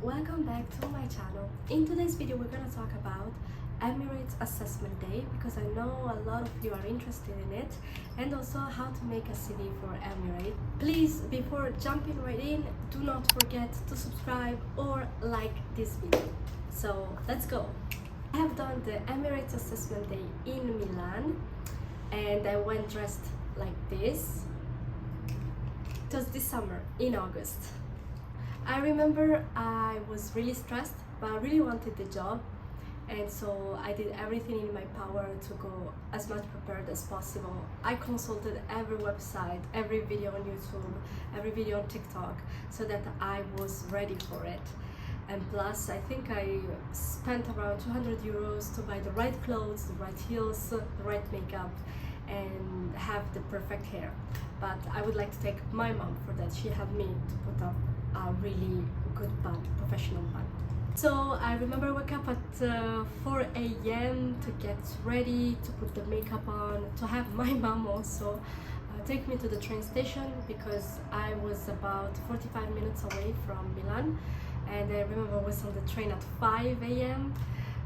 welcome back to my channel. In today's video we're gonna talk about Emirates Assessment Day because I know a lot of you are interested in it, and also how to make a CV for Emirates. Please, before jumping right in, do not forget to subscribe or like this video. So let's go. I have done the Emirates Assessment Day in Milan and I went dressed like this. It was this summer in August. I remember I was really stressed, but I really wanted the job, and so I did everything in my power to go as much prepared as possible. I consulted every website, every video on YouTube, every video on TikTok, so that I was ready for it. And plus, I think I spent around 200 euros to buy the right clothes, the right heels, the right makeup, and have the perfect hair. But I would like to thank my mom for that. She helped me to put up a really good bun, professional bun. So I remember I woke up at 4 a.m. to get ready, to put the makeup on, to have my mom also take me to the train station because I was about 45 minutes away from Milan, and I remember I was on the train at 5 a.m.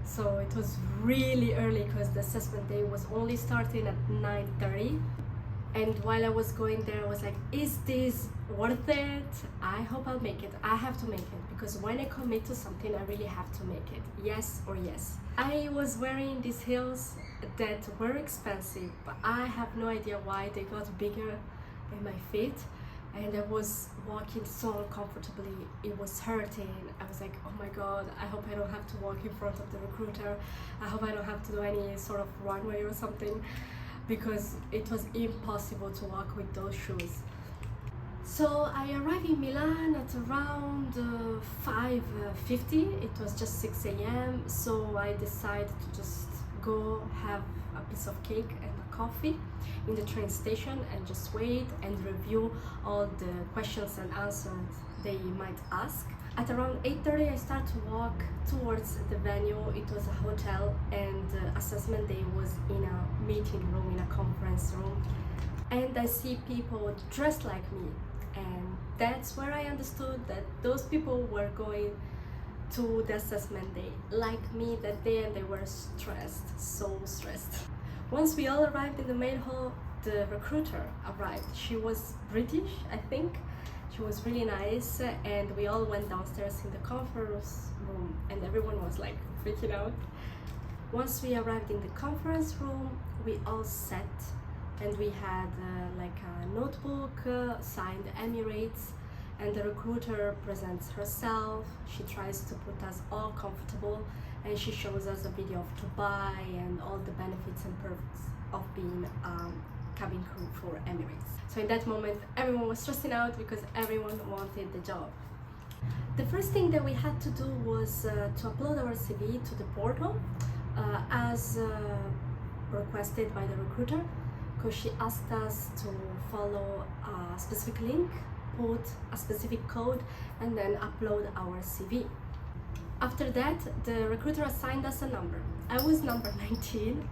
So it was really early because the assessment day was only starting at 9:30. And while I was going there, I was like, is this worth it? I hope I'll make it. I have to make it because when I commit to something, I really have to make it. Yes or yes. I was wearing these heels that were expensive, but I have no idea why they got bigger in my feet. And I was walking so uncomfortably. It was hurting. I was like, oh my God, I hope I don't have to walk in front of the recruiter. I hope I don't have to do any sort of runway or something, because it was impossible to walk with those shoes. So I arrived in Milan at around 5:50. It was just 6 a.m. So I decided to just go have a piece of cake and a coffee in the train station and just wait and review all the questions and answers they might ask. At around 8:30 I started to walk towards the venue. It was a hotel, and the assessment day was in a meeting room, in a conference room. And I see people dressed like me, and that's where I understood that those people were going to the assessment day like me that day, and they were stressed, so stressed. Once we all arrived in the main hall, the recruiter arrived. She was British, I think. She was really nice, and we all went downstairs in the conference room, and everyone was like freaking out. Once we arrived in the conference room, we all sat, and we had like a notebook signed Emirates, and the recruiter presents herself. She tries to put us all comfortable, and she shows us a video of Dubai and all the benefits and perks of being cabin crew for Emirates. So in that moment, everyone was stressing out because everyone wanted the job. The first thing that we had to do was to upload our CV to the portal as requested by the recruiter, because she asked us to follow a specific link, put a specific code, and then upload our CV. After that, the recruiter assigned us a number. I was number 19.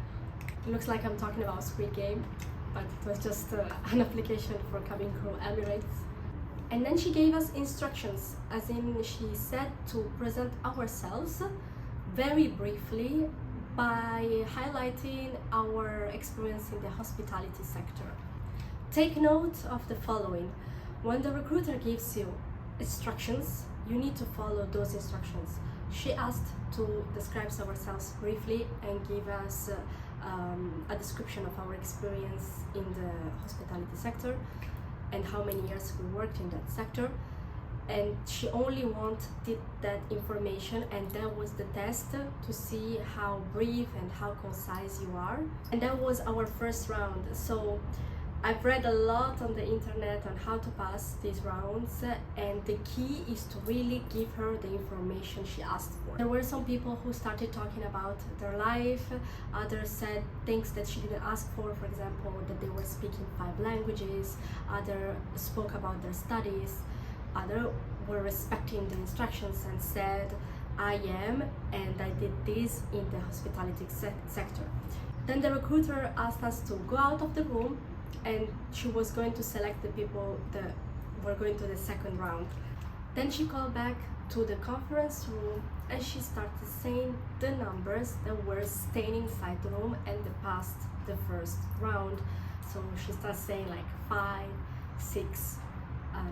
It looks like I'm talking about Squid Game, but it was just an application for cabin crew Emirates. And then she gave us instructions, as in she said to present ourselves very briefly by highlighting our experience in the hospitality sector. Take note of the following. When the recruiter gives you instructions, you need to follow those instructions. She asked to describe ourselves briefly and give us a description of our experience in the hospitality sector and how many years we worked in that sector. And she only wanted that information, and that was the test to see how brief and how concise you are. And that was our first round. So I've read a lot on the internet on how to pass these rounds, and the key is to really give her the information she asked for. There were some people who started talking about their life, others said things that she didn't ask for example, that they were speaking 5 languages, others spoke about their studies, others were respecting the instructions and said, I am, and I did this in the hospitality sector. Then the recruiter asked us to go out of the room, and she was going to select the people that were going to the second round. Then she called back to the conference room, and she started saying the numbers that were staying inside the room and they passed the first round. So she started saying like 5, 6,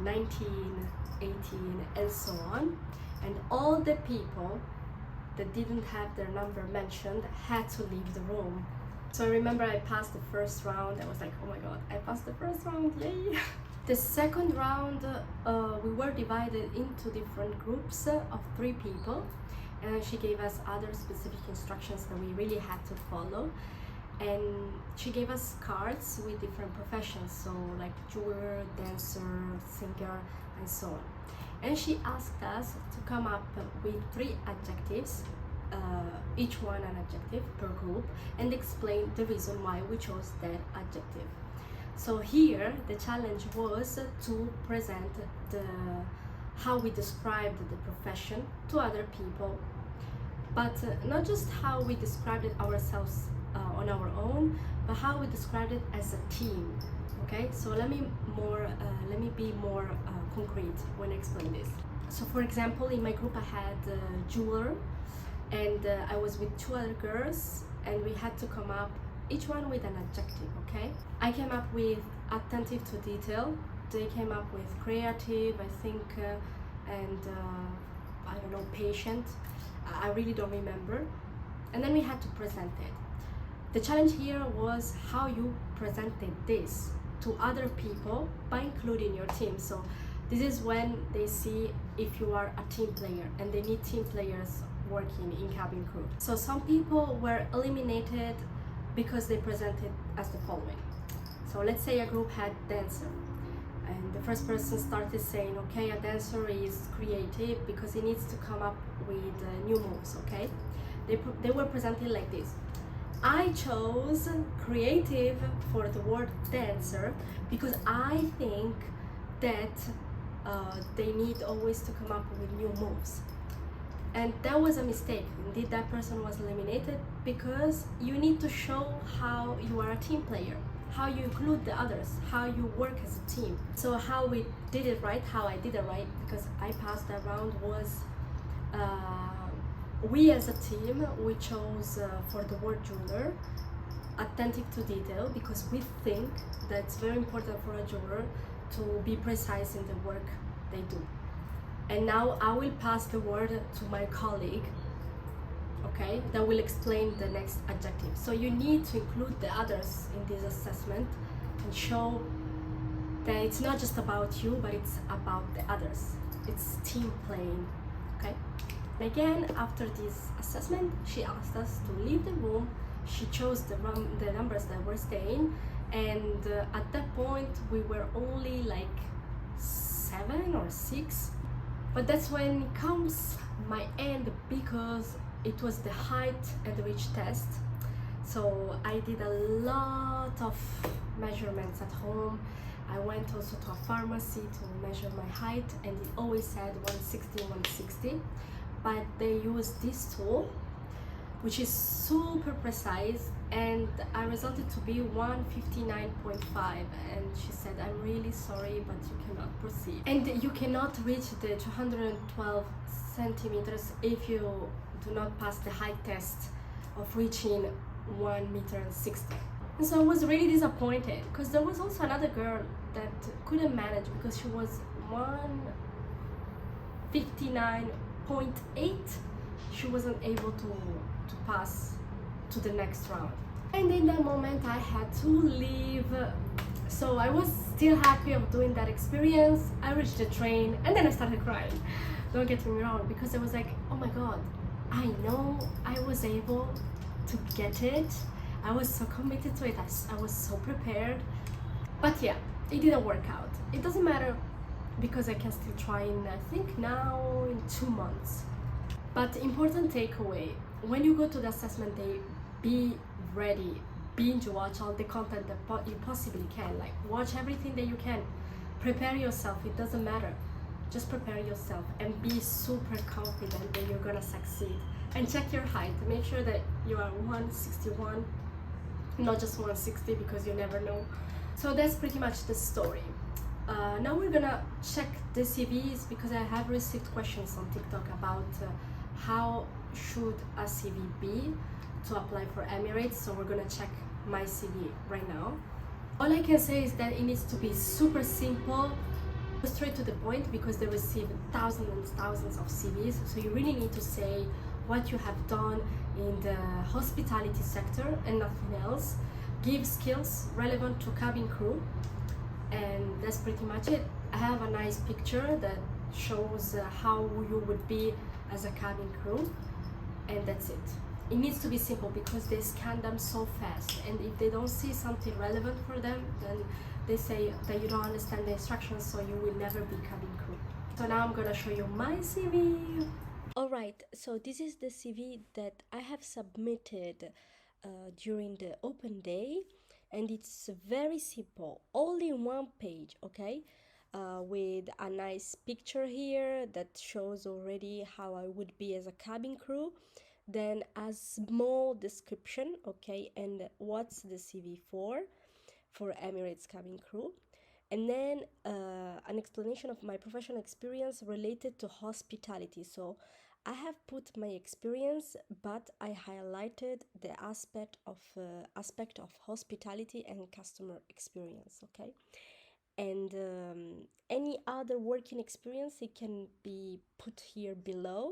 19, 18, and so on. And all the people that didn't have their number mentioned had to leave the room. So I remember I passed the first round. I was like, oh my god, I passed the first round, yay! The second round, we were divided into different groups of 3 people, and she gave us other specific instructions that we really had to follow. And she gave us cards with different professions, so like jeweler, dancer, singer, and so on. And she asked us to come up with 3 adjectives, each one an adjective per group, and explain the reason why we chose that adjective. So here the challenge was to present how we described the profession to other people, but not just how we described it ourselves on our own, but how we described it as a team. Okay, so let me be more concrete when I explain this. So for example, in my group I had a jeweler, and I was with 2 other girls, and we had to come up each one with an adjective. Okay, I came up with attentive to detail, they came up with creative, I think, and I don't know, patient, I really don't remember. And then we had to present it. The challenge here was how you presented this to other people by including your team. So this is when they see if you are a team player, and they need team players working in cabin crew. So some people were eliminated because they presented as the following. So let's say a group had dancer, and the first person started saying, okay, a dancer is creative because he needs to come up with new moves. Okay, they were presented like this. I chose creative for the word dancer because I think that they need always to come up with new moves. And that was a mistake. Indeed, that person was eliminated because you need to show how you are a team player, how you include the others, how you work as a team. So how we did it right, how I did it right, because I passed that round, was we as a team, we chose for the word jeweler, attentive to detail, because we think that it's very important for a jeweler to be precise in the work they do. And now I will pass the word to my colleague, okay, that will explain the next adjective. So you need to include the others in this assessment and show that it's not just about you, but it's about the others. It's team playing, okay? Again, after this assessment, she asked us to leave the room. She chose the numbers that were staying, and at that point we were only like 7 or 6. But that's when comes my end, because it was the height and reach test. So I did a lot of measurements at home. I went also to a pharmacy to measure my height, and it always said 160, 160. But they use this tool, which is super precise, and I resulted to be 159.5. And she said, I'm really sorry, but you cannot proceed. And you cannot reach the 212 centimeters if you do not pass the height test of reaching 1 meter and 60. And so I was really disappointed, because there was also another girl that couldn't manage because she was 159.8. She wasn't able to pass to the next round. And in that moment I had to leave. So I was still happy of doing that experience. I reached the train and then I started crying. Don't get me wrong, because I was like, oh my god, I know I was able to get it. I was so committed to it. I was so prepared. But yeah, it didn't work out. It doesn't matter, because I can still try in, I think now in 2 months. But important takeaway, when you go to the assessment day, be ready, binge watch all the content that you possibly can, like watch everything that you can, prepare yourself, it doesn't matter, just prepare yourself and be super confident that you're gonna succeed. And check your height, make sure that you are 161, not just 160, because you never know. So that's pretty much the story. Now we're gonna check the CVs because I have received questions on TikTok about how should a CV be to apply for Emirates. So we're gonna check my CV right now. All I can say is that it needs to be super simple, straight to the point, because they receive thousands and thousands of CVs. So you really need to say what you have done in the hospitality sector and nothing else. Give skills relevant to cabin crew, and that's pretty much it. I have a nice picture that shows how you would be as a cabin crew, and that's it. It needs to be simple because they scan them so fast, and if they don't see something relevant for them, then they say that you don't understand the instructions, so you will never be cabin crew. So now I'm gonna show you my CV. Alright, so this is the CV that I have submitted during the open day, and it's very simple, only one page, okay? With a nice picture here that shows already how I would be as a cabin crew, then a small description, okay, and what's the CV for Emirates Cabin Crew, and then an explanation of my professional experience related to hospitality. So I have put my experience, but I highlighted the aspect of hospitality and customer experience, okay? And any other working experience, it can be put here below,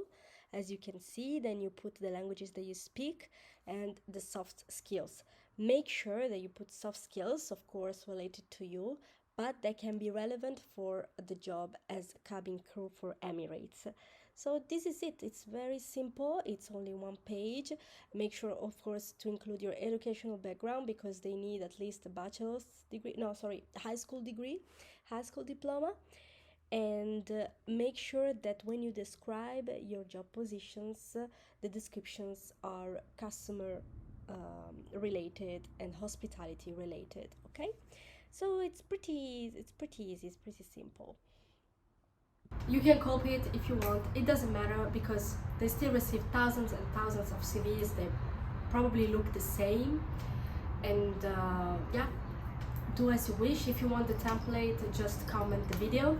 as you can see. Then you put the languages that you speak and the soft skills. Make sure that you put soft skills, of course, related to you, but they can be relevant for the job as cabin crew for Emirates. So this is it. It's very simple. It's only one page. Make sure, of course, to include your educational background, because they need at least a bachelor's degree, no, sorry, high school degree, high school diploma. And make sure that when you describe your job positions, the descriptions are customer related and hospitality related, okay? So it's pretty easy, it's pretty simple. You can copy it if you want, it doesn't matter, because they still receive thousands and thousands of CVs. They probably look the same, and yeah, do as you wish. If you want the template, just comment the video.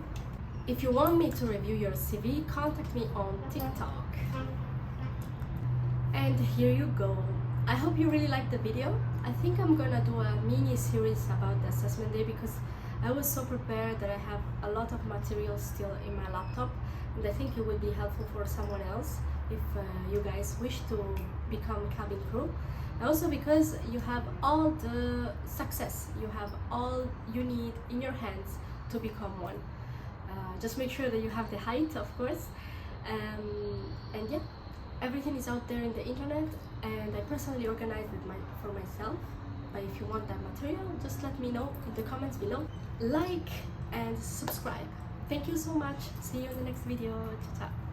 If you want me to review your CV, contact me on TikTok. And here you go. I hope you really liked the video. I think I'm gonna do a mini series about the assessment day, because I was so prepared that I have a lot of material still in my laptop, and I think it would be helpful for someone else if you guys wish to become cabin crew. Also because you have all the success, you have all you need in your hands to become one. Just make sure that you have the height, of course, and yeah, everything is out there in the internet, and I personally organized it for myself. But if you want that material, just let me know in the comments below. Like and subscribe. Thank you so much. See you in the next video. Ciao.